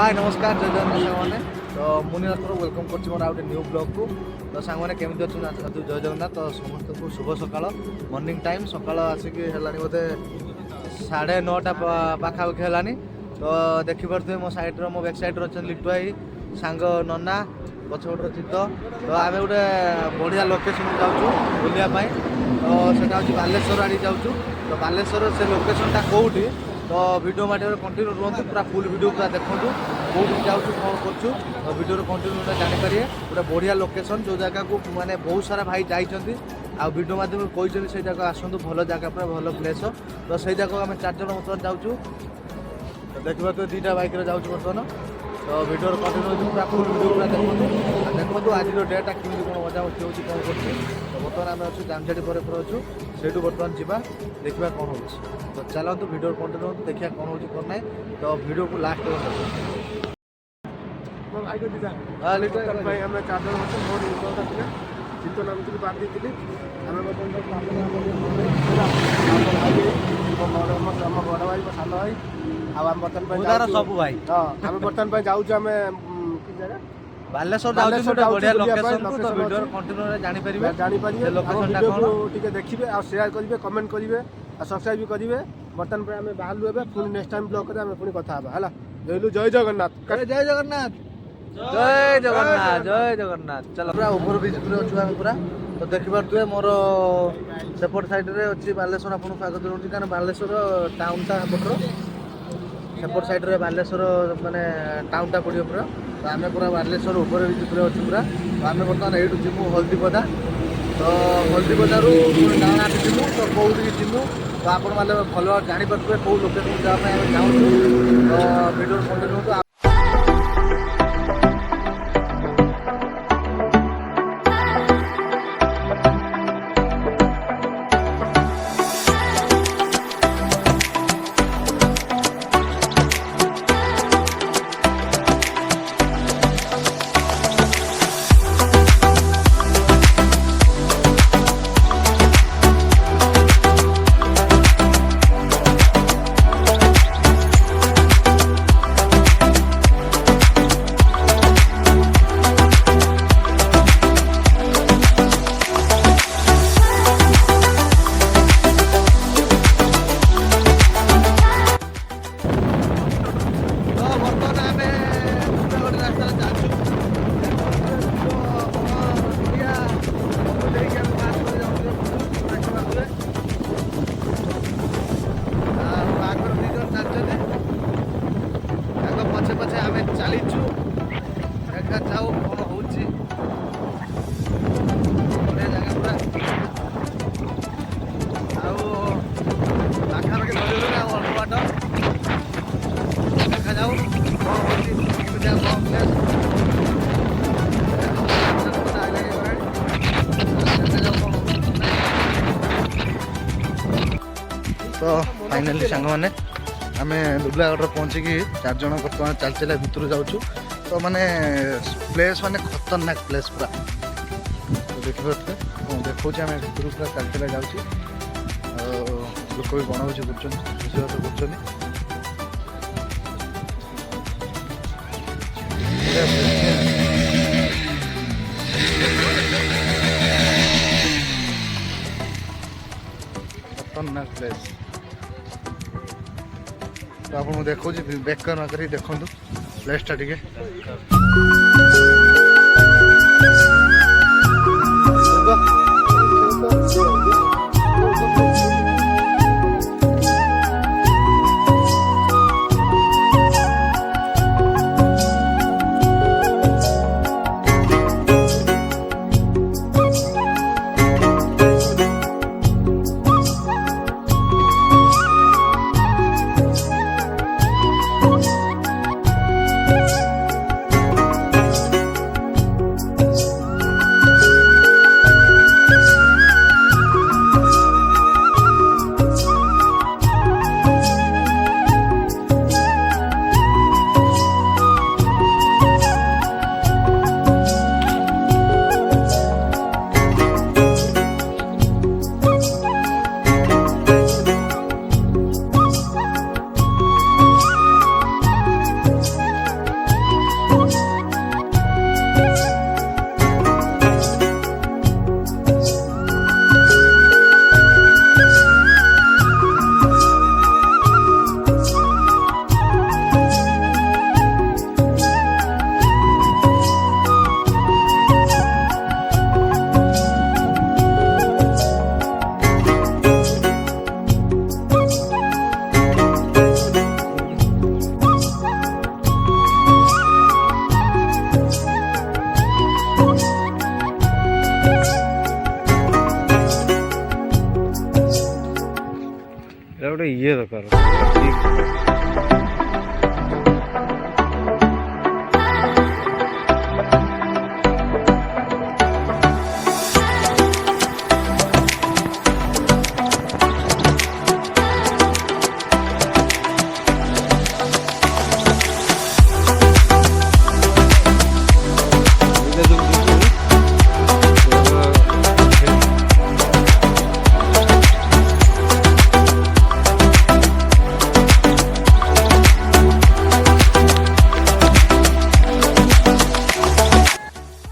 हाय नमस्कार जय जगन्नाथ सांगने तो मुझे वेलकम कर मोर आउटे न्यू ब्लॉग को तो सांगने केमी अच्छे जय जगन्नाथ तो समस्त को शुभ सकाल मॉर्निंग टाइम सकाल आसिक है बोधे 9:30 पाखापाखि है तो देखिपे मो साइड मो बैक साइड अच्छा लिटू भाई सांग नना पछपटर चित्त तो आम गोटे बढ़िया लोकेशन जाऊँ बुलायापाई तो सेटा हूँ बालेश्वर आड़ी जाऊँ तो बालेश्वर से लोकेशनटा कौटी तो वीडियो माध्यम कंटिन्यू रुहतु पूरा फुल वीडियो पूरा देखूँ कौट जाऊँ कौन करूँ तो वीडियो कंटिन्यू जानीपारे गोटे बढ़िया लोकेशन जो जगह को माने बहुत सारा भाई जाइए आ वीडियो माध्यम कहते से जगह आसतु भल जगह पूरा भल प्लेस तो से जगह आम 4 जन बर्तमान जाऊँ तो देखा तो 2टा बाइक जाऊँ बर्तमान तो वीडियो कंटिन्यू पूरा फुल वीडियो पूरा देखो देखो आज डेटा केमी कौन मजा मस्ती होती कौन कर तो बर्तमान आम अच्छे जामझाड़ी पर अच्छु से बर्तमान जावा देखा कौन हो तो चलते वीडियो कंटिन्यू देखिए कौन हो कौन ना तो वीडियो को लास्ट चिंता नाम बात दी आम बड़ भाई सान भाई आम बर्तमान सब भाई आम बर्तमान जाऊँ आम बालेश्वर बढ़िया लोकेशन को तो वीडियो कंटिन्यू जानि परिबे लोकेशनटा कोन टिके देखिबे आ शेयर करिवे कमेंट करिवे आ सब्सक्राइब करिवे बर्तमान पे आम बाहर एबे पुणी नेक्स्ट टाइम ब्लॉग करे आम पुणी कथा हबा हला जय जगन्नाथ जय जगन्नाथ जय जगन्नाथ जय जगन्नाथ चलो पूरा ओभर ब्रिज पूरा अच्छु आम पूरा तो देखिपे मोर सेपट साइड रे अच्छी बालेश्वर आपन स्वागत करूँ कारण बालेश्वर टाउनटा पटर सेपट साइड रे बालेश्वर माने टाउनटा पड़ो पूरा तो आम पूरा बालेश्वर ओभर ब्रिज पूरा अच्छी पूरा तो आम बर्तमान ये जीमु हल्दीपदा तो हल्दीपदारू डाण जीमु तो कौटी जीमु तो आपण मैंने भल जापे कौ लोकेशन जावाई आम चाहूँ तो वीडियो कंटिन्यू पछे आम चलीचु देखा जाऊ कौन हो जगह पूरा आखापाखि धरगले अल्प बाट देखा जाऊ कौन हो तो फाइनाली सांग मैंने आम दुबलागढ़ पहुँचिकी 4 जन बर्तमान चल चला भितर जाऊँ तो माने प्लेस माने खतरनाक प्लेस पूरा तो देखिए देखा आम भितर पूरा चल चला जाऊँ लोक भी बनौज कर खतरनाक प्लेस तो आप देखो बैक कर देखो प्लेसटा टे ଏଇଟା ଗୋଟେ ଇଏ ଦରକାର।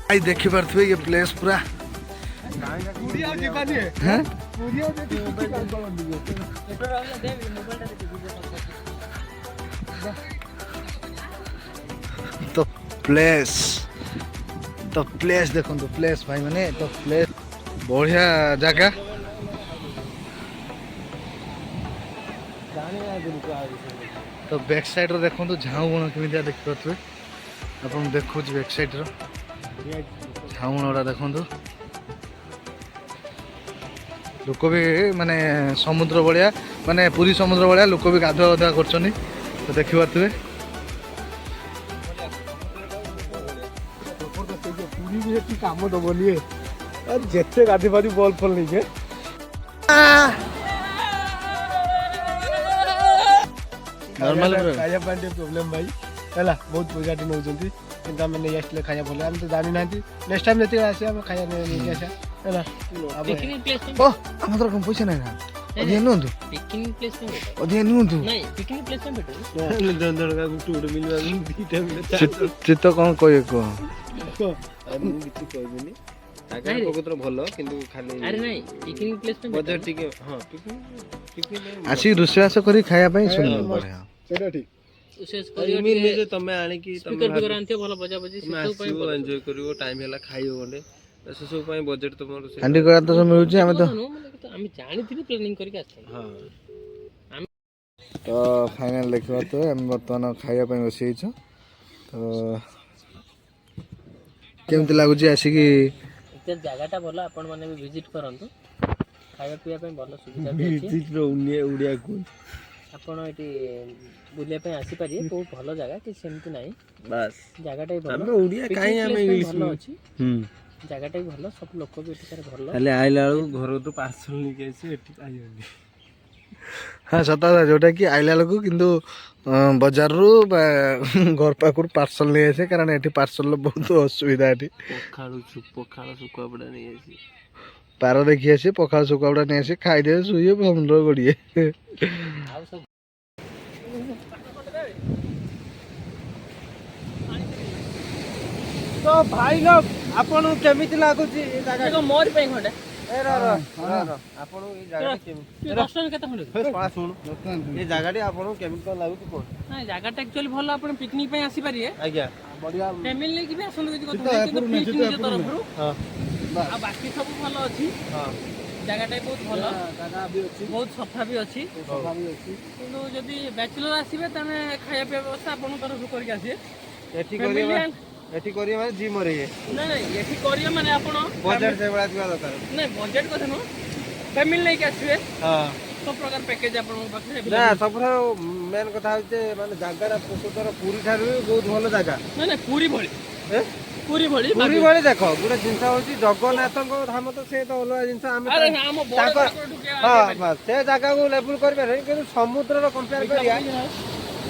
भाई देखी पारे ये प्लेस पूरा हैं तो प्लेस देखो तो प्लेस भाई माने तो प्लेस बढ़िया जगह तो बैक साइड रो देखो झाऊ बण केमी देखि पारे अपन देखो बैक साइड रो झाऊ बण देखो लोक भी माने समुद्र भाया माने पूरी समुद्र भाया लोक भी गाधुआ गाधुआ कर तो देखी पारे पूरी भी एटी काम दबनी जिते गाधी पारी बॉल फल नहीं के नॉर्मल खाया पानी प्रोब्लेम भाई है बहुत पैसा टी नौ कि आम नहीं आसले खाया भले आम तो जानी ना नेक्स्ट टाइम जो आस खाया नहीं आसा है पिकनिक प्लेस पे ओ हमर कम पैसा नहीं ना अधिया नुंतु पिकनिक प्लेस पे बैठो अधिया नुंतु नहीं पिकनिक प्लेस पे बैठो जन जन का गुट गुट मिलवा दीटा मिलता चित्त कौन कहे को ମୁଁ କିଛି କହିବିନି ଜାଗା ପ୍ରକୃତରେ ଭଲ କିନ୍ତୁ ଖାଲି अरे नहीं पिकनिक प्लेस पे ବଜେଟ ଟିକେ ହଁ ପିକନିକ आसी रोषेबास करी खाया ପାଇଁ सुन पड़े सेटा ठीक उसे ଇମିନ ନିଜେ ତମେ ଆଣିକି ତମେ स्पीकर भी करांती भलो बजा बजी से सब ଆସିବ ଏନ୍ଜୟ କରିବ ଟାଇମ ହେଲା ଖାଇବ ଗଣ୍ଡେ ସେ ସବୁ ପାଇଁ ବଜେଟ ତମର ସେ ହାଣ୍ଡି କରା ତ ସବୁ ମିଳୁଛି ଆମେ ତ ଆମେ ଜାଣିଥିଲି ପ୍ଲାନିଂ କରିକି ଆସିଛୁ ହଁ ତ ଫାଇନାଲ ଦେଖିବା ତ ଆମେ ବର୍ତ୍ତମାନ ଖାଇବା ପାଇଁ ବସିଯାଇଛୁ ତ କେମିତି ଲାଗୁଛି ଆସିକି ଏତେ ଜାଗାଟା ଭଲ ଆପଣ ମାନେ ବି ଭିଜିଟ୍ କରନ୍ତୁ ଖାଇବା ପିଇବା ପାଇଁ ଭଲ ସୁବିଧା ବି ଅଛି ଚିତ୍ର ଓଡ଼ିଆ କୁହ ଆପଣ ଏଠି ବୁଲିବା ପାଇଁ ଆସିପାରିବେ ବହୁତ ଭଲ ଜାଗା କିଛି ସେମିତି ନାହିଁ ବାସ୍ ଜାଗାଟା ବି ଭଲ ଆମେ ଓଡ଼ିଆ କାହିଁ ଆମେ Picnic place ପାଇଁ ଇଂଲିଶ ଭଲ ଅଛି ହୁଁ ଜାଗାଟା ବି ଭଲ ସବୁ ଲୋକ ବି ଏଠିକାର ଭଲ ଖାଲି ଆଇଲା ବେଳକୁ ଘରକୁ ତ ପାର୍ସଲ ନେଇକି ଆସି ଏଠି ଖାଇବନି ହଁ ସତ କଥା ଯୋଉଟା କି ଆଇଲା ବେଳକୁ କିନ୍ତୁ ବଜାରରୁ ବା ଘର ପାଖରୁ ପାର୍ସଲ ନେଇ ଆସେ କାରଣ ଏଠି ପାର୍ସଲର ବହୁତ ଅସୁବିଧା ଏଠି ପଖାଳ ଶୁଖୁଆ ପୋଡ଼ା ନେଇ ଆସି ପାର ଦେଖି ଆସି ପଖାଳ ଶୁଖୁଆ ନେଇ ଆସି ଖାଇଦେବେ ଶୋଇବେ ଭମଣ୍ଡ ଗଡ଼ିଏ ଆଉ ସବୁ ତ ଭାଇ ଲୋକ ଆପଣଙ୍କୁ କେମିତି ଲାଗୁଛି ଏ ଜାଗା ଦେଖ ମୋରି ପାଇଁ ଖଣ୍ଡେ ଆପଣଙ୍କୁ ଏଇ ଜାଗାଟି କେମିତି 10 ଟଙ୍କା କେତେ ଖଣ୍ଡେ ଶୁଣୁ ଏ ଜାଗାଟି ଆପଣଙ୍କୁ କେମିତି କ'ଣ ଲାଗୁଛି କୁହ ନାଇଁ ଜାଗାଟା ଆକ୍ଚୁଆଲି ଭଲ ଆପଣ ପିକନିକ ପାଇଁ ଆସିପାରିବେ ଆଜ୍ଞା बढ़िया ଫ୍ୟାମିଲି ନେଇକି ବି ଆସନ୍ତୁ କିଛି କଥା ନାହିଁ କିନ୍ତୁ ଫିଷ୍ଟ ନିଜ ତରଫରୁ ହଁ ଆଉ ବାକି ସବୁ ଭଲ ଅଛି ହଁ ଜାଗାଟା ବି ବହୁତ ଭଲ जगह भी अच्छी ବହୁତ ସଫା ବି ଅଛି सफा भी अच्छी କିନ୍ତୁ ଯଦି ବ୍ୟାଚଲର ଆସିବେ ତାହେଲେ ଖାଇବା ପିଇବା ବ୍ୟବସ୍ଥା ଆପଣଙ୍କ ତରଫରୁ କରିକି ଆସିବେ ଏଠି Family କରିବା and- ଏଠି କରିବା ମାନେ ଜିମ୍ ରହିବେ ନାଇଁ ନାଇଁ ଏଠି କରିବେ ମାନେ ଆପଣ ବଜେଟ ସେଇଭଳିଆ ଥିବା ଦରକାର ନାଇଁ ବଜେଟ କଥା ନୁହଁ ଫ୍ୟାମିଲି ନେଇକି ଆସିବେ ହଁ ସବୁ ପ୍ରକାର ପ୍ୟାକେଜ ଆପଣଙ୍କ ପାଖରେ ନା ସବୁଠାରୁ ମେନ୍ କଥା ହଉଛି ଯେ ମାନେ ଜାଗାଟା ପ୍ରକୃତର ପୁରୀ ଠାରୁ ବି ବହୁତ ଭଲ ଜାଗା ନାଇଁ ନାଇଁ ପୁରୀ ଭଳି ଏ? ପୁରୀ ଭଳି ପୁରୀ ଭଳି ଦେଖ ଗୋଟେ ଜିନିଷ ହଉଛି ଜଗନ୍ନାଥଙ୍କ ଧାମ ତ ସେ ତ ଅଲଗା ଜିନିଷ ଆମେ ଆରେ ନା, ଆମ ବଡ଼ ତାଙ୍କ- ଠାକୁରଠୁ କିଏ ହଁ ଆଗେଇପାରିବ? ବାସ୍, ସେ ଜାଗାକୁ ଲେବୁଲ କରିପାରିବେ କିନ୍ତୁ ସମୁଦ୍ରର କମ୍ପେୟାର କରିବା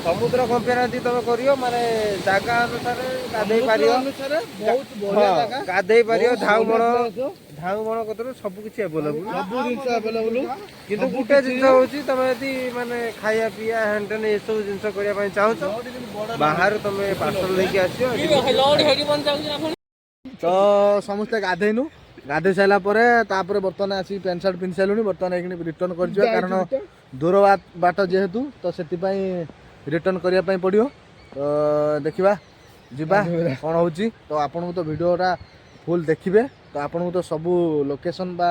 ସମୁଦ୍ର କମ୍ପେୟାର ଯଦି ତମେ କରିବ ମାନେ ଜାଗା ଅନୁସାରେ ଗାଧେଇ ପାରିବ बहुत ହଁ, ଗାଧେଇ ପାରିବ ଝାଉ ବଣ କତରୁ ସବୁ କିଛି ଆଭେଲେବୁଲ सब जिनिस अवेलेबल କିନ୍ତୁ ଗୋଟେ ଜିନିଷ ହଉଛି ତମେ ଯଦି ମାନେ ଖାଇବା ପିଇବା ହ୍ୟାଣ୍ଡ ଏସବୁ ଜିନିଷ କରିବା ପାଇଁ ଚାହୁଁଛ ବାହାରୁ ତମେ ପାର୍ସଲ ନେଇକି ଆସିବ ଏଠି ଲଡ ହେଇକି ବଞ୍ଚାଉଛି ଆପଣ ତ ସମସ୍ତେ ଗାଧେଇନୁ ଗାଧେଇ ସାରିଲା ପରେ ତାପରେ ବର୍ତ୍ତମାନ ଆସିକି ପ୍ୟାଣ୍ଟ ସାର୍ଟ ପିନ୍ଧି ସାରିଲୁଣି ବର୍ତ୍ତମାନ ଏଇଠି ରିଟର୍ନ କରିଯିବା କାରଣ ଦୂର ବାଟ ଯେହେତୁ ତ ସେଥିପାଇଁ ରିଟର୍ନ କରିବା ପାଇଁ ପଡ଼ିବ ତ ଦେଖିବା ଯିବା କ'ଣ ହେଉଛି ତ ଆପଣଙ୍କୁ ତ ଭିଡ଼ିଓଟା ଫୁଲ୍ ଦେଖିବେ ତ ଆପଣଙ୍କୁ ତ ସବୁ ଲୋକେସନ୍ ବା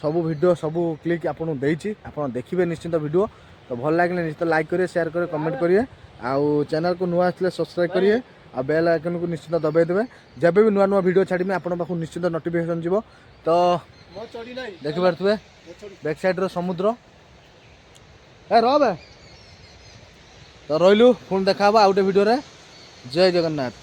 ସବୁ ଭିଡ଼ିଓ ସବୁ କ୍ଲିକ୍ ଆପଣଙ୍କୁ ଦେଇଛି ଆପଣ ଦେଖିବେ ନିଶ୍ଚିନ୍ତ ଭିଡ଼ିଓ ତ ଭଲ ଲାଗିଲେ ନିଶ୍ଚିତ ଲାଇକ୍ କରିବେ ସେୟାର କରିବେ କମେଣ୍ଟ କରିବେ ଆଉ ଚ୍ୟାନେଲକୁ ନୂଆ ଆସିଲେ ସବସ୍କ୍ରାଇବ୍ କରିବେ ଆଉ ବେଲ୍ ଆଇକନ୍କୁ ନିଶ୍ଚିତ ଦବାଇ ଦେବେ ଯେବେ ବି ନୂଆ ନୂଆ ଭିଡ଼ିଓ ଛାଡ଼ିବି ଆପଣଙ୍କ ପାଖକୁ ନିଶ୍ଚିତ ନୋଟିଫିକେସନ୍ ଯିବ ତ ଦେଖିପାରୁଥିବେ ବ୍ୟାକ୍ ସାଇଡ଼୍ର ସମୁଦ୍ର ए रह बे तो रहिलु पुणी देखा आउ गोटे भिडियो रे जय जगन्नाथ।